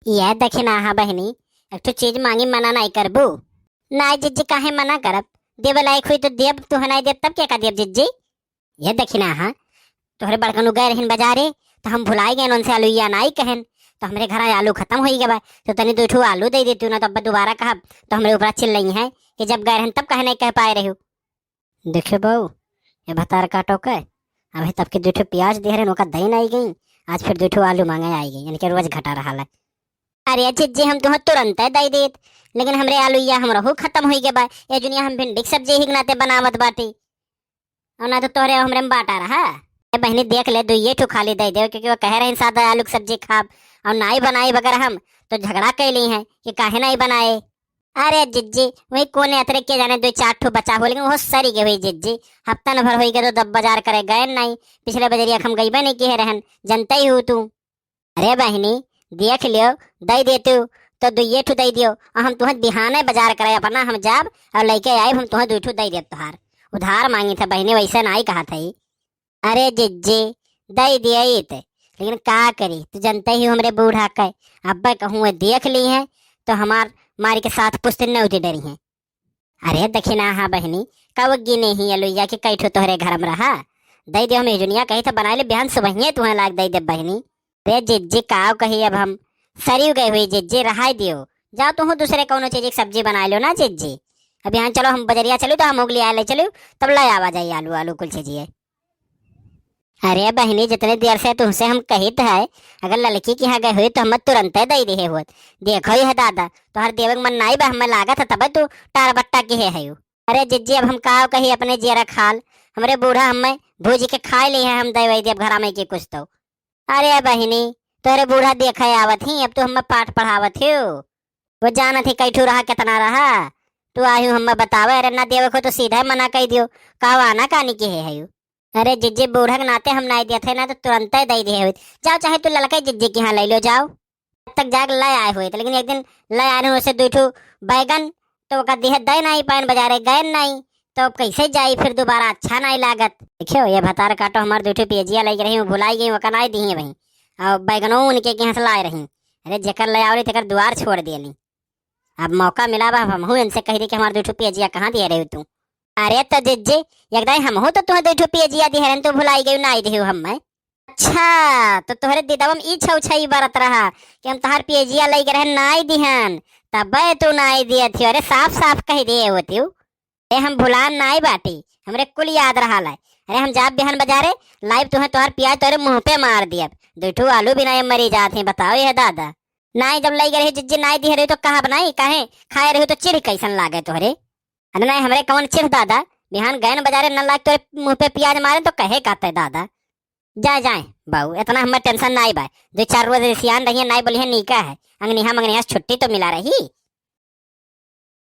यह दखिना हा बहनी, एक तो चीज मांगी मना नहीं करबू। नाई जिज्जी काहे मना करब? देव लायक हुई तो देव, तू है नहीं देव तब क्या का देव जिज्जी। यह दखिना हा, तोहरे बड़कनु गए रहन बाजारे, तो हम भुलाई गए उनसे आलू या नाई कहन, तो हमरे घर आलू खत्म हो गया बा, तो तनी दो ठो आलू दे देती ना, तो अब दोबारा कहब तो हमरे ऊपर चिल्ल रही है कि जब गए रहन तब कहे नहीं कह पाए रही हो। देखियो बहू, ये भतार काटो के अभी तब के दो ठो प्याज दे रहे नोका दही नहीं गई, आज फिर दो ठो आलू मांगे आई गई, यानी कि रोज घटा रहा है। अरे जिज्जी हम तुम्हें तुरंत है दई देत, लेकिन हमरे आलू या हमरा हो खत्म हो गया बा, ये दुनिया हम भिंडी की सब्जी ही नाते बनावत बाटी, और ना तो तोहरे हमरे में बाटा रहा। ए बहनी देख ले, दो ये ठो खाली दे दे, क्योंकि वो कह रहे हैं सादा आलू की सब्जी खाब, और नाई बनाई बगैर हम तो झगड़ा कैली हैं कि काहे नहीं बनाए। अरे जिज्जी वही कोने अतरे के जाने दो चार ठो बचा हो, लेकिन वो सरी के हुई जिज्जी, हफ्ता न भर हो गया तो दब बाजार करे गए नहीं, पिछले बजरिया हम गई नहीं किए रहन, जनता ही हूँ तू। अरे बहनी देख लियो, दई देते हो तो दो ये ठो दई दियो, और हम तुम्हें बिहाने बाजार करे अपना हम जाब और लेके आए, हम तुम्हें दो ठो दई देव तुहार। उधार मांगी था बहनी, वैसे नहीं कहा था। अरे जिज्जी दई दिया लेकिन का करी, तू जनता ही हमरे बूढ़ा कह, अब कहूँ देख ली है तो हमार मारी के साथ पुश्तन न उठी डरी है। अरे दखिना हाँ बहनी, कब गिने ही अलुइया के कई ठो तोहरे घर में रहा, दई दे हम जुनिया कही था बना ले बिहान सुबह तुम्हें लाग दई दे बहनी। रे जिज्जी काव कही, अब हम सरी गई हुई जिज्जी, रहा दियो, जाओ तुम दूसरे कौनो चीज की सब्जी बना लो ना जिज्जी। अब यहाँ चलो हम बजरिया चलो तो हम उगली आए चलो, तब ला आवा जाइए आलू आलू कुल चीजिए। अरे बहनी जितने देर से तुमसे हम कहित है, अगर लड़की के यहाँ गए हुए तो हम तुरंत दई रहे हो। देखो ही है दादा, तो हर देवक मन नाई बा हमें लागत है, तब तू टार बट्टा के है यू। अरे जिज्जी अब हम का कही अपने जेरा खाल, हमरे बूढ़ा हमें भूज के खाए लिए हैं, हम दई वही देव घरा में के कुछ तो। अरे बहनी तोरे बूढ़ा देखा आवत ही, अब तो हमें पाठ पढ़ावत हो, वो जाना थी कैठू रहा कितना रहा, तू आयु हमें बतावे। अरे ना देवक हो तो सीधा मना कह दियो, का आना कानी के है यू। अरे जिज्जी बूढ़ा के नाते हम नहीं दिए थे ना, तो तुरंत ही दे दिए हुए, जाओ चाहे तू लड़का जिज्जी के यहाँ ले लो जाओ। अब तक जाग ले आए हुए थे, लेकिन एक दिन ले आए उसे दो ठो बैगन, तो का देह दे नहीं पान बाजारे गए नहीं, तो अब कैसे जाई फिर दोबारा, अच्छा नहीं लागत। देखियो ये भतार काटो हमारे दो ठो पेजिया लग रही हूँ, भुलाई गई वो कनाई दी है वही, और बैगनों उनके यहाँ से लाए रही। अरे जेकर ले आओ तेकर द्वार छोड़ दियली, अब मौका मिला बा हम हूँ इनसे कह दी कि हमारे दो ठो पेजिया कहाँ दिए रही तू। अरे तो जिज्जी एकदम हम हो तो तुम्हें दो ठो पेजिया दी है, तो भुलाई गई नहीं दी हम मैं। अच्छा तो तोहरे दीदावम ई छौ छई बरत रहा कि हम तहार पेजिया लई रहे नाई दिहन, तब तू नाई दिए थी। अरे साफ साफ कह दिए होती, अरे हम भुलान नाई बाटी, हमरे कुल याद रहा लाई। अरे हम जाब बिहान बाजारे लाइव तुम्हें तोहर प्याज तोरे मुंह पे मार दिया, दो ठो आलू बिना मरी जाते हैं, बताओ ये दादा। नाई जब लई रही जिज्जी नाई दी रही तो कहा बनाई काहे खाए रही, तो चिढ़ कैसन लागे तोहरे। अरे नहीं हमरे कौन चिढ़ दादा, बिहान गए न बाजारे न लाग तोरे मुंह पे प्याज मारे तो कहे कहते दादा। जाए बाबू इतना हमें टेंशन नहीं बा, दो चार रोज सियान रही नाई बोली है नीका है, अंगनिया मंगनिया छुट्टी तो मिला रही।